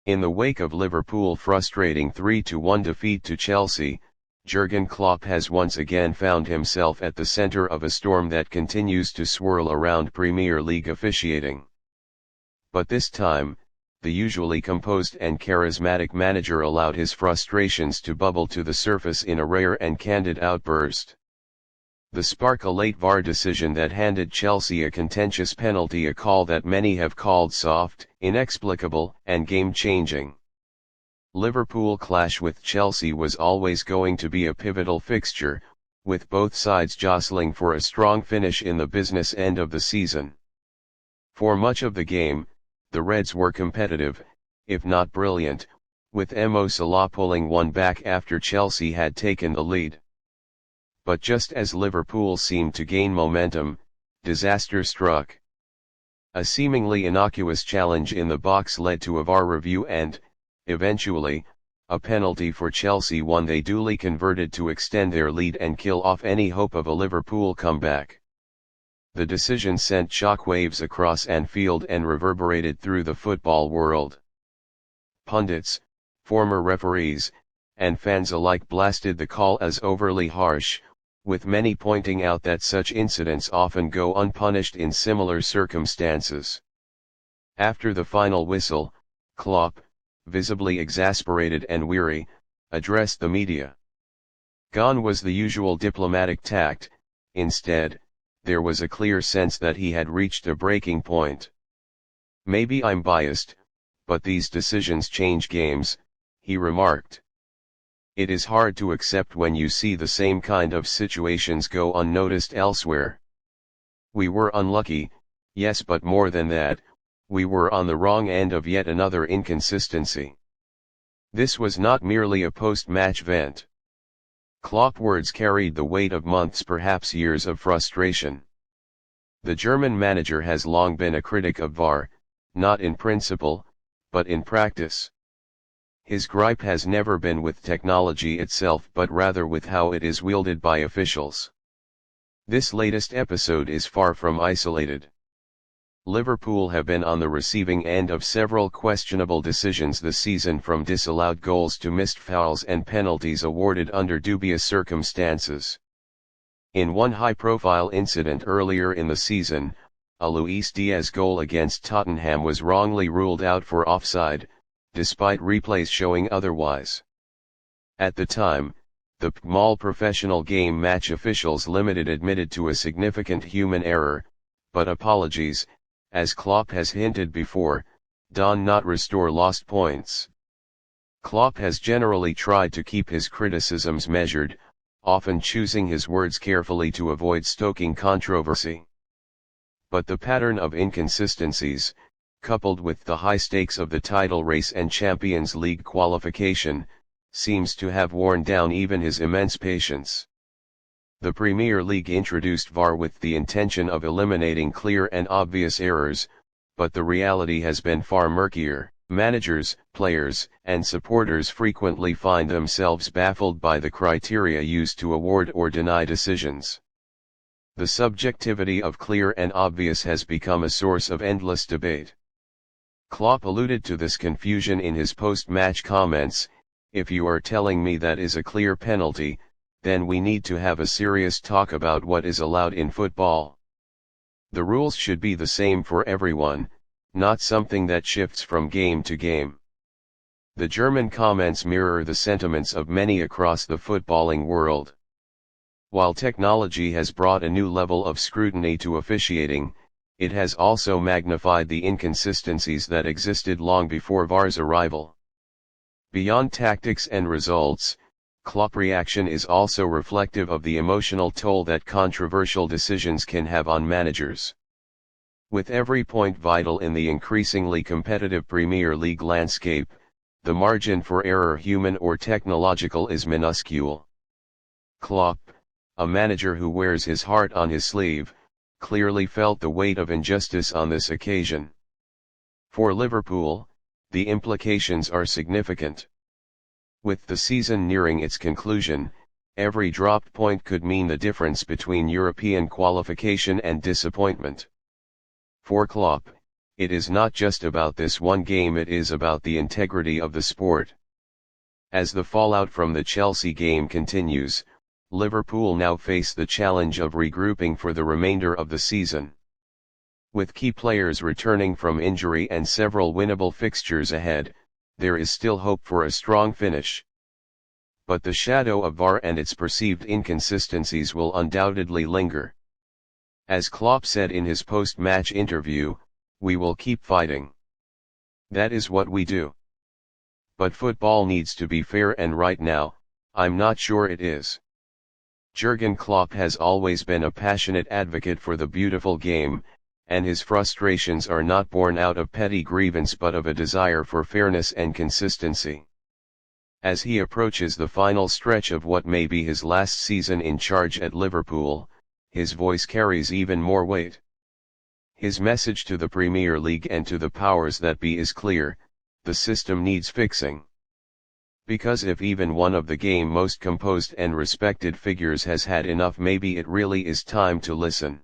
In the wake of Liverpool's frustrating 3-1 defeat to Chelsea, Jürgen Klopp has once again found himself at the center of a storm that continues to swirl around Premier League officiating. But this time, the usually composed and charismatic manager allowed his frustrations to bubble to the surface in a rare and candid outburst. The spark: a late VAR decision that handed Chelsea a contentious penalty, a call that many have called soft, inexplicable, and game-changing. Liverpool clash with Chelsea was always going to be a pivotal fixture, with both sides jostling for a strong finish in the business end of the season. For much of the game, the Reds were competitive, if not brilliant, with Salah pulling one back after Chelsea had taken the lead. But just as Liverpool seemed to gain momentum, disaster struck. A seemingly innocuous challenge in the box led to a VAR review and, eventually, a penalty for Chelsea, one they duly converted to extend their lead and kill off any hope of a Liverpool comeback. The decision sent shockwaves across Anfield and reverberated through the football world. Pundits, former referees, and fans alike blasted the call as overly harsh, with many pointing out that such incidents often go unpunished in similar circumstances. After the final whistle, Klopp, visibly exasperated and weary, addressed the media. Gone was the usual diplomatic tact. Instead, there was a clear sense that he had reached a breaking point. "Maybe I'm biased, but these decisions change games," he remarked. "It is hard to accept when you see the same kind of situations go unnoticed elsewhere. We were unlucky, yes, but more than that, we were on the wrong end of yet another inconsistency." This was not merely a post-match vent. Klopp's words carried the weight of months, perhaps years of frustration. The German manager has long been a critic of VAR, not in principle, but in practice. His gripe has never been with technology itself, but rather with how it is wielded by officials. This latest episode is far from isolated. Liverpool have been on the receiving end of several questionable decisions this season, from disallowed goals to missed fouls and penalties awarded under dubious circumstances. In one high-profile incident earlier in the season, a Luis Diaz goal against Tottenham was wrongly ruled out for offside, despite replays showing otherwise. At the time, the PMAL professional game match officials limited admitted to a significant human error, but apologies, as Klopp has hinted before, do not restore lost points. Klopp has generally tried to keep his criticisms measured, often choosing his words carefully to avoid stoking controversy. But the pattern of inconsistencies, coupled with the high stakes of the title race and Champions League qualification, seems to have worn down even his immense patience. The Premier League introduced VAR with the intention of eliminating clear and obvious errors, but the reality has been far murkier. Managers, players, and supporters frequently find themselves baffled by the criteria used to award or deny decisions. The subjectivity of clear and obvious has become a source of endless debate. Klopp alluded to this confusion in his post-match comments: "If you are telling me that is a clear penalty, then we need to have a serious talk about what is allowed in football. The rules should be the same for everyone, not something that shifts from game to game." The German comments mirror the sentiments of many across the footballing world. While technology has brought a new level of scrutiny to officiating, it has also magnified the inconsistencies that existed long before VAR's arrival. Beyond tactics and results, Klopp's reaction is also reflective of the emotional toll that controversial decisions can have on managers. With every point vital in the increasingly competitive Premier League landscape, the margin for error, human or technological, is minuscule. Klopp, a manager who wears his heart on his sleeve, clearly felt the weight of injustice on this occasion. For Liverpool, the implications are significant. With the season nearing its conclusion, every dropped point could mean the difference between European qualification and disappointment. For Klopp, it is not just about this one game, it is about the integrity of the sport. As the fallout from the Chelsea game continues, Liverpool now face the challenge of regrouping for the remainder of the season. With key players returning from injury and several winnable fixtures ahead, there is still hope for a strong finish. But the shadow of VAR and its perceived inconsistencies will undoubtedly linger. As Klopp said in his post-match interview, "We will keep fighting. That is what we do. But football needs to be fair, and right now, I'm not sure it is." Jürgen Klopp has always been a passionate advocate for the beautiful game, and his frustrations are not born out of petty grievance but of a desire for fairness and consistency. As he approaches the final stretch of what may be his last season in charge at Liverpool, his voice carries even more weight. His message to the Premier League and to the powers that be is clear: the system needs fixing. Because if even one of the game's most composed and respected figures has had enough, maybe it really is time to listen.